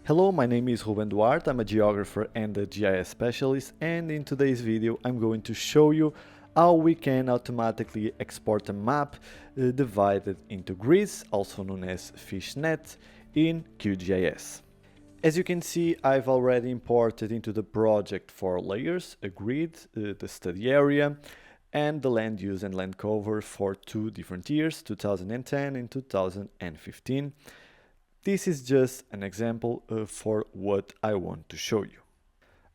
Hello, my name is Ruben Duarte, I'm a geographer and a GIS specialist, and in today's video I'm going to show you how we can automatically export a map divided into grids, also known as Fishnet, in QGIS. As you can see, I've already imported into the project 4 layers, a grid, the study area, and the land use and land cover for 2 different years, 2010 and 2015. This is just an example for what I want to show you.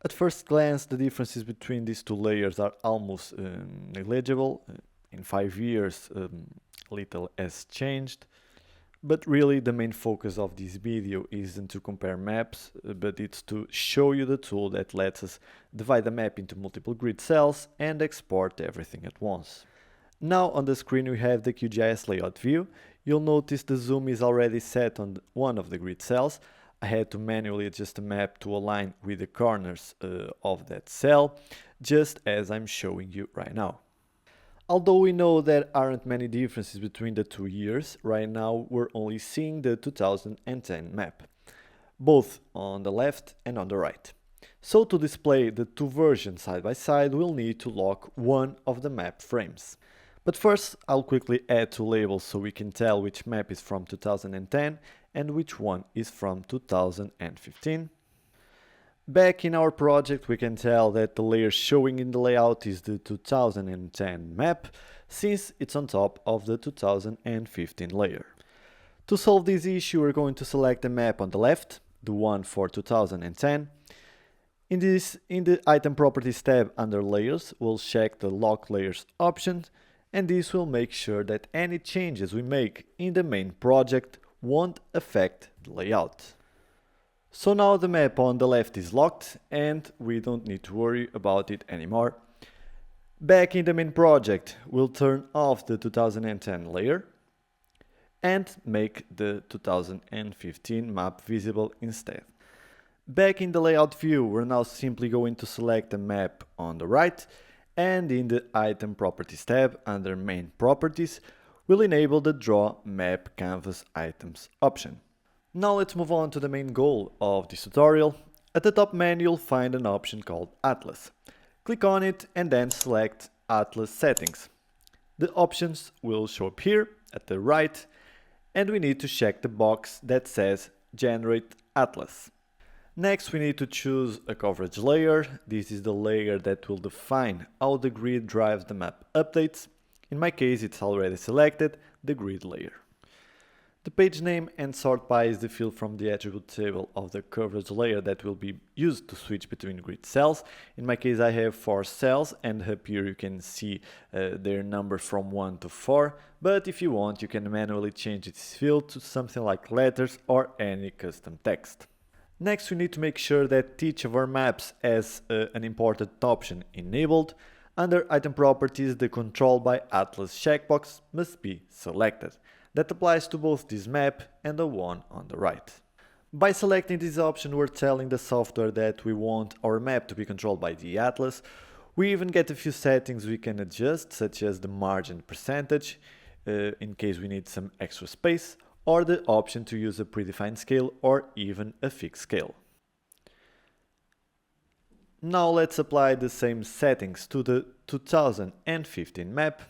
At first glance, the differences between these 2 layers are almost negligible. In 5 years, little has changed. But really, the main focus of this video isn't to compare maps, but it's to show you the tool that lets us divide the map into multiple grid cells and export everything at once. Now on the screen we have the QGIS layout view. You'll notice the zoom is already set on one of the grid cells. I had to manually adjust the map to align with the corners of that cell, just as I'm showing you right now. Although we know there aren't many differences between the 2 years, right now we're only seeing the 2010 map, both on the left and on the right. So to display the 2 versions side by side, we'll need to lock one of the map frames. But first, I'll quickly add 2 labels so we can tell which map is from 2010 and which one is from 2015. Back in our project, we can tell that the layer showing in the layout is the 2010 map, since it's on top of the 2015 layer. To solve this issue, we're going to select the map on the left, the one for 2010. In the Item Properties tab under Layers, we'll check the Lock Layers option, and this will make sure that any changes we make in the main project won't affect the layout. So now the map on the left is locked and we don't need to worry about it anymore. Back in the main project, we'll turn off the 2010 layer and make the 2015 map visible instead. Back in the layout view, we're now simply going to select the map on the right, and in the Item Properties tab under Main Properties, we'll enable the Draw Map Canvas Items option. Now let's move on to the main goal of this tutorial. At the top menu, you'll find an option called Atlas. Click on it and then select Atlas Settings. The options will show up here at the right, and we need to check the box that says Generate Atlas. Next, we need to choose a coverage layer. This is the layer that will define how the grid drives the map updates. In my case, it's already selected, the grid layer. The page name and sort by is the field from the attribute table of the coverage layer that will be used to switch between grid cells. In my case, I have 4 cells, and up here you can see their number from 1 to 4. But if you want, you can manually change this field to something like letters or any custom text. Next, we need to make sure that each of our maps has an imported option enabled. Under Item Properties, the Control by Atlas checkbox must be selected. That applies to both this map and the one on the right. By selecting this option, we're telling the software that we want our map to be controlled by the atlas. We even get a few settings we can adjust, such as the margin percentage, in case we need some extra space, or the option to use a predefined scale or even a fixed scale. Now let's apply the same settings to the 2015 map.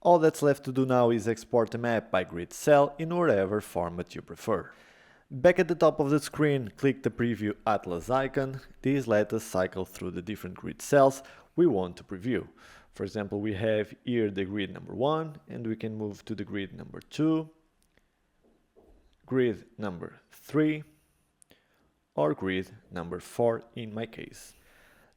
All that's left to do now is export the map by grid cell in whatever format you prefer. Back at the top of the screen, click the Preview Atlas icon. This lets us cycle through the different grid cells we want to preview. For example, we have here the grid number 1, and we can move to the grid number 2, grid number 3, or grid number 4 in my case.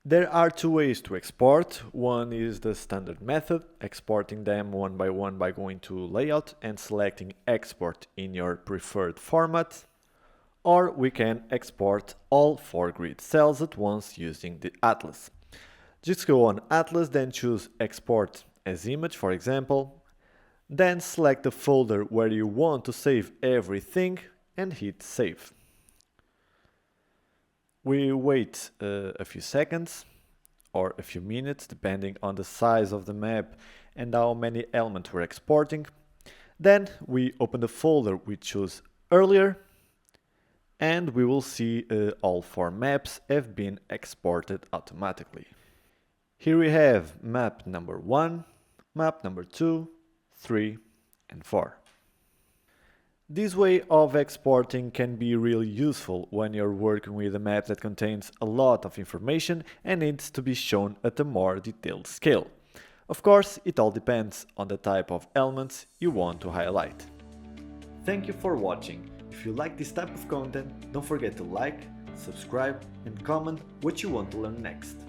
There are 2 ways to export. One is the standard method, exporting them one by going to Layout and selecting Export in your preferred format. Or we can export all 4 grid cells at once using the Atlas. Just go on Atlas, then choose Export as Image, for example. Then select the folder where you want to save everything and hit Save. We wait a few seconds or a few minutes depending on the size of the map and how many elements we're exporting. Then we open the folder we chose earlier and we will see all 4 maps have been exported automatically. Here we have map number 1, map number 2, 3 and 4. This way of exporting can be really useful when you're working with a map that contains a lot of information and needs to be shown at a more detailed scale. Of course, it all depends on the type of elements you want to highlight. Thank you for watching. If you like this type of content, don't forget to like, subscribe and comment what you want to learn next.